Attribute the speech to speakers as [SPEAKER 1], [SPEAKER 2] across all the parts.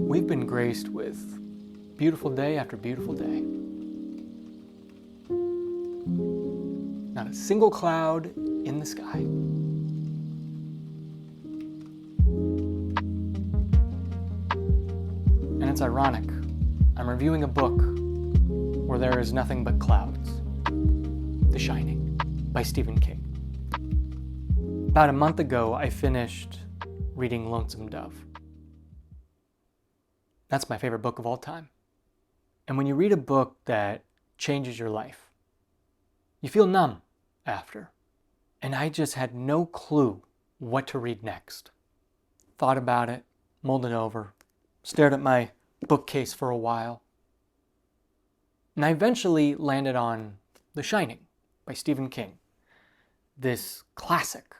[SPEAKER 1] We've been graced with beautiful day after beautiful day. Not a single cloud in the sky. And it's ironic. I'm reviewing a book where there is nothing but clouds. The Shining by Stephen King. About a month ago, I finished reading Lonesome Dove. That's my favorite book of all time. And when you read a book that changes your life, you feel numb after. And I just had no clue what to read next. Thought about it, mulled it over, stared at my bookcase for a while. And I eventually landed on The Shining by Stephen King, this classic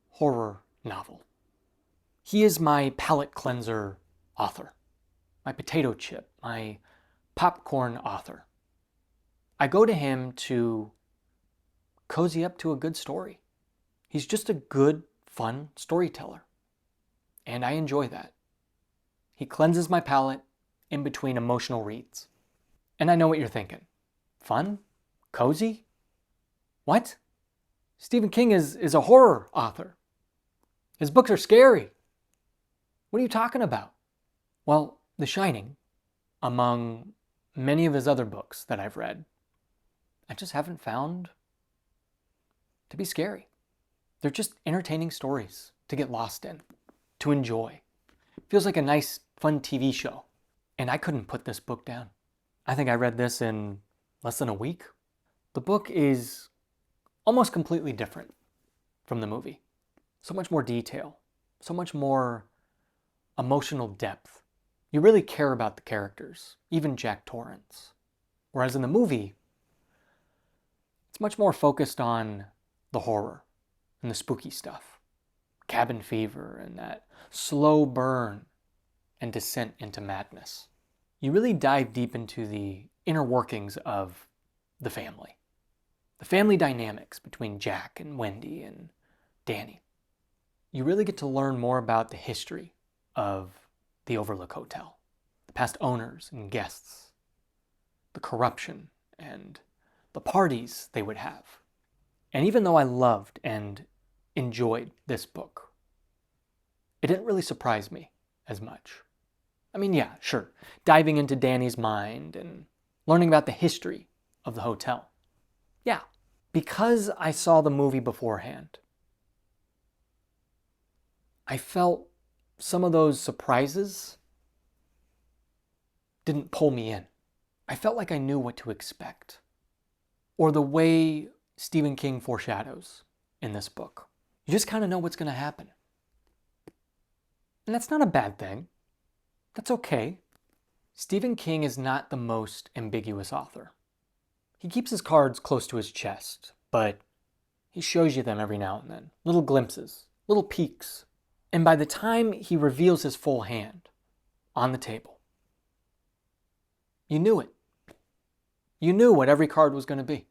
[SPEAKER 1] horror novel. He is my palate cleanser author, my potato chip, my popcorn author. I go to him to cozy up to a good story. He's just a good, fun storyteller. And I enjoy that. He cleanses my palate in between emotional reads. And I know what you're thinking. Fun? Cozy? What? Stephen King is a horror author. His books are scary. What are you talking about? Well, The Shining, among many of his other books that I've read, I just haven't found to be scary. They're just entertaining stories to get lost in, to enjoy. Feels like a nice, fun TV show. And I couldn't put this book down. I think I read this in less than a week. The book is almost completely different from the movie. So much more detail, so much more emotional depth. You really care about the characters, even Jack Torrance. Whereas in the movie, it's much more focused on the horror and the spooky stuff. Cabin fever and that slow burn and descent into madness. You really dive deep into the inner workings of the family. The family dynamics between Jack and Wendy and Danny. You really get to learn more about the history of the Overlook Hotel, the past owners and guests, the corruption and the parties they would have. And even though I loved and enjoyed this book, it didn't really surprise me as much. I mean, yeah, sure, diving into Danny's mind and learning about the history of the hotel. Yeah, because I saw the movie beforehand, I felt some of those surprises didn't pull me in. I felt like I knew what to expect. Or the way Stephen King foreshadows in this book. You just kind of know what's going to happen. And that's not a bad thing. That's okay. Stephen King is not the most ambiguous author. He keeps his cards close to his chest, but he shows you them every now and then. Little glimpses, little peeks. And by the time he reveals his full hand on the table, you knew it. You knew what every card was going to be.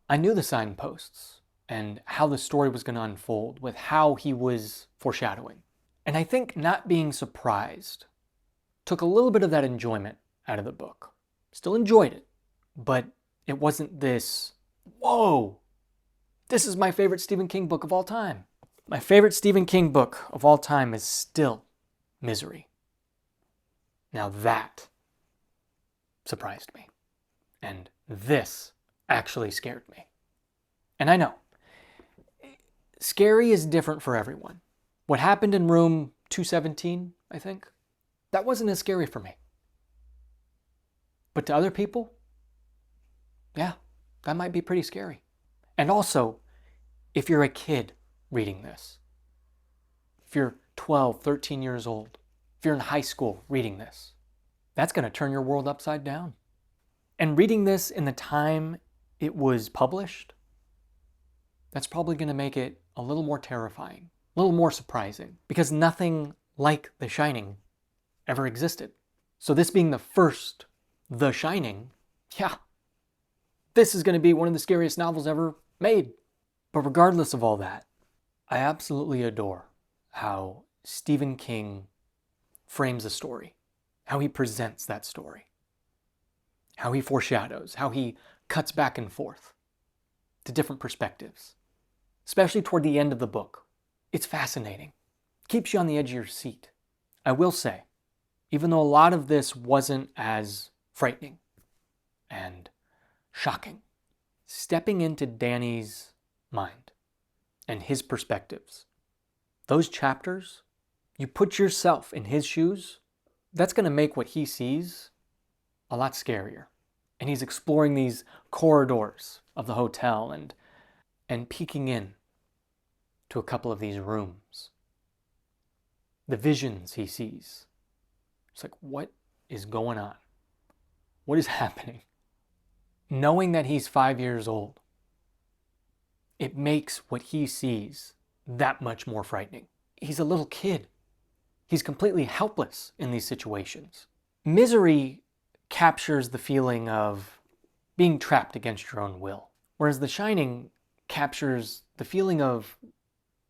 [SPEAKER 1] I knew the signposts and how the story was going to unfold with how he was foreshadowing. And I think not being surprised took a little bit of that enjoyment out of the book. Still enjoyed it, but it wasn't this, whoa, this is my favorite Stephen King book of all time. My favorite Stephen King book of all time is still Misery. Now that surprised me. And this actually scared me. And I know, scary is different for everyone. What happened in room 217, I think, that wasn't as scary for me. But to other people, yeah, that might be pretty scary. And also, if you're a kid reading this, if you're 12, 13 years old, if you're in high school reading this, that's going to turn your world upside down. And reading this in the time it was published, that's probably going to make it a little more terrifying, a little more surprising, because nothing like The Shining ever existed. So this being the first The Shining, yeah, this is going to be one of the scariest novels ever made. But regardless of all that, I absolutely adore how Stephen King frames a story how he presents that story, how he foreshadows, how he cuts back and forth to different perspectives, especially toward the end of the book. It's fascinating. Keeps you on the edge of your seat. I will say, even though a lot of this wasn't as frightening and shocking, stepping into Danny's mind and his perspectives, those chapters, you put yourself in his shoes, that's going to make what he sees a lot scarier. And he's exploring these corridors of the hotel and peeking in to a couple of these rooms. The visions he sees. It's like, what is going on? What is happening? Knowing that he's 5 years old, it makes what he sees that much more frightening. He's a little kid. He's completely helpless in these situations. Misery captures the feeling of being trapped against your own will, whereas The Shining captures the feeling of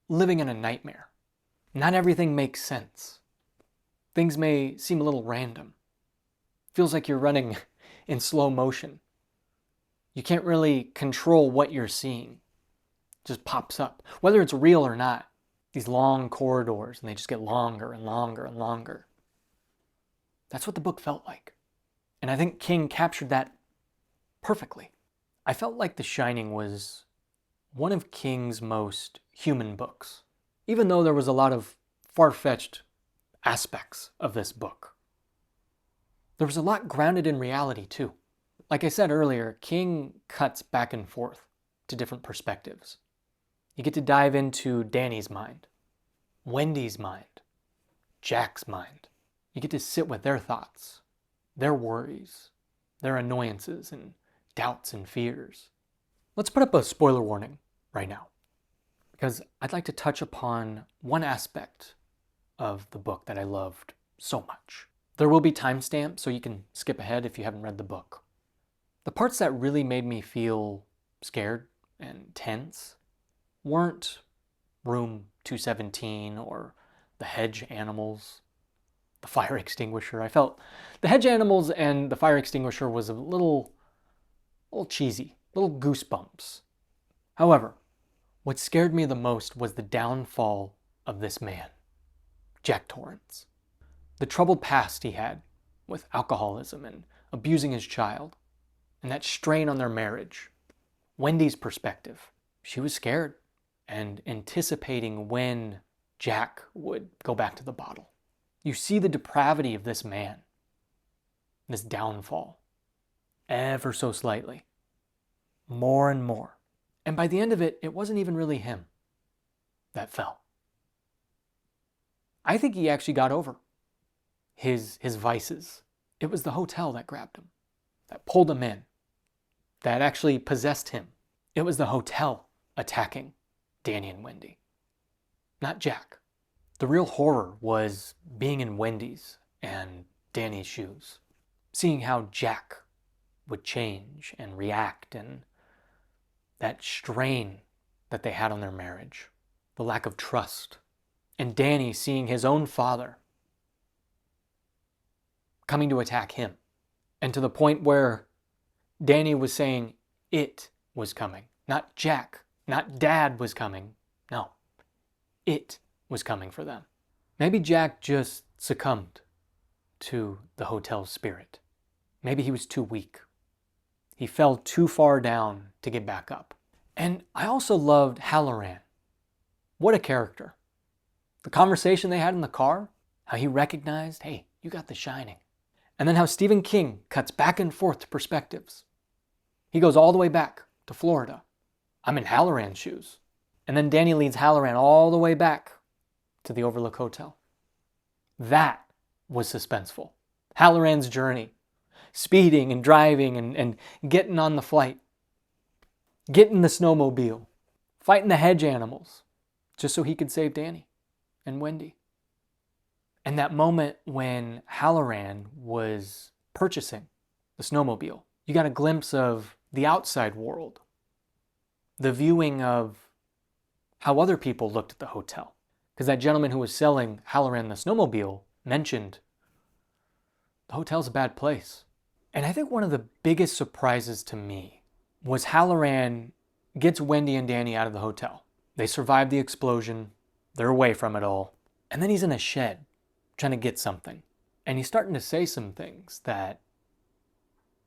[SPEAKER 1] living in a nightmare. Not everything makes sense. Things may seem a little random. Feels like you're running in slow motion. You can't really control what you're seeing. It just pops up, whether it's real or not. These long corridors, and they just get longer and longer and longer. That's what the book felt like. And I think King captured that perfectly. I felt like The Shining was one of King's most human books, even though there was a lot of far-fetched aspects of this book. There was a lot grounded in reality too. Like I said earlier, King cuts back and forth to different perspectives. You get to dive into Danny's mind, Wendy's mind, Jack's mind. You get to sit with their thoughts, their worries, their annoyances and doubts and fears. Let's put up a spoiler warning right now, because I'd like to touch upon one aspect of the book that I loved so much. There will be timestamps, so you can skip ahead if you haven't read the book. The parts that really made me feel scared and tense weren't room 217 or the hedge animals, the fire extinguisher. I felt the hedge animals and the fire extinguisher was a little cheesy, little goosebumps. However, what scared me the most was the downfall of this man, Jack Torrance. The troubled past he had with alcoholism and abusing his child, and that strain on their marriage. Wendy's perspective, she was scared and anticipating when Jack would go back to the bottle. You see the depravity of this man, this downfall, ever so slightly, more and more. And by the end of it, it wasn't even really him that fell. I think he actually got over his vices. It was the hotel that grabbed him, that pulled him in, that actually possessed him. It was the hotel attacking Danny and Wendy, not Jack. The real horror was being in Wendy's and Danny's shoes, seeing how Jack would change and react, and that strain that they had on their marriage, the lack of trust, and Danny seeing his own father coming to attack him, and to the point where Danny was saying it was coming, not Jack, not Dad was coming. No, it was coming for them. Maybe Jack just succumbed to the hotel's spirit. Maybe he was too weak. He fell too far down to get back up. And I also loved Halloran. What a character. The conversation they had in the car, how he recognized, hey, you got The Shining. And then how Stephen King cuts back and forth to perspectives. He goes all the way back to Florida. I'm in Halloran's shoes. And then Danny leads Halloran all the way back to the Overlook Hotel. That was suspenseful. Halloran's journey. Speeding and driving and getting on the flight. Getting the snowmobile. Fighting the hedge animals. Just so he could save Danny and Wendy. And that moment when Halloran was purchasing the snowmobile, you got a glimpse of the outside world. The viewing of how other people looked at the hotel. Because that gentleman who was selling Halloran the snowmobile mentioned the hotel's a bad place. And I think one of the biggest surprises to me was Halloran gets Wendy and Danny out of the hotel. They survive the explosion. They're away from it all. And then he's in a shed trying to get something. And he's starting to say some things that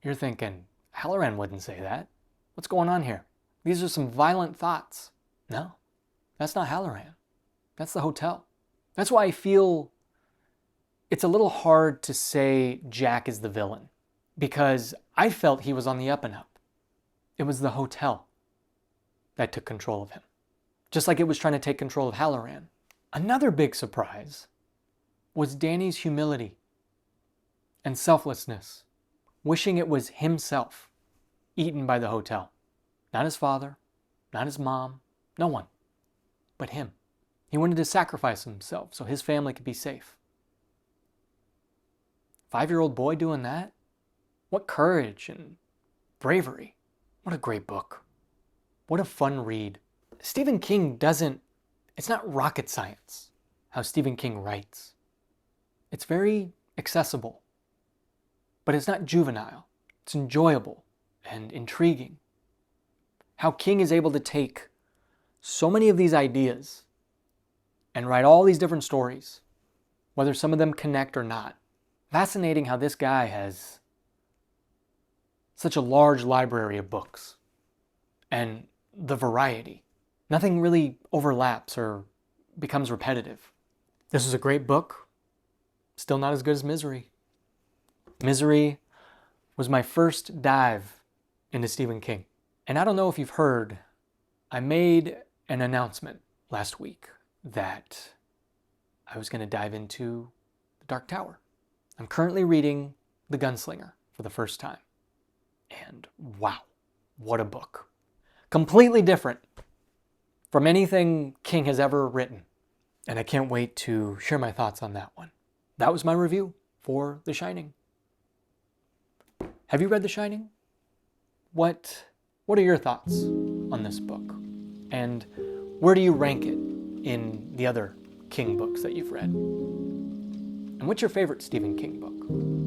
[SPEAKER 1] you're thinking, Halloran wouldn't say that. What's going on here? These are some violent thoughts. No, that's not Halloran. That's the hotel. That's why I feel it's a little hard to say Jack is the villain, because I felt he was on the up and up. It was the hotel that took control of him, just like it was trying to take control of Halloran. Another big surprise was Danny's humility and selflessness, wishing it was himself eaten by the hotel. Not his father, not his mom, no one, but him. He wanted to sacrifice himself so his family could be safe. 5-year-old boy doing that? What courage and bravery. What a great book. What a fun read. Stephen King it's not rocket science how Stephen King writes. It's very accessible, but it's not juvenile. It's enjoyable and intriguing. How King is able to take so many of these ideas and write all these different stories, whether some of them connect or not. Fascinating how this guy has such a large library of books and the variety. Nothing really overlaps or becomes repetitive. This is a great book. Still not as good as Misery. Misery was my first dive into Stephen King. And I don't know if you've heard, I made an announcement last week that I was going to dive into The Dark Tower. I'm currently reading The Gunslinger for the first time. And wow, what a book. Completely different from anything King has ever written. And I can't wait to share my thoughts on that one. That was my review for The Shining. Have you read The Shining? What are your thoughts on this book? And where do you rank it in the other King books that you've read? And what's your favorite Stephen King book?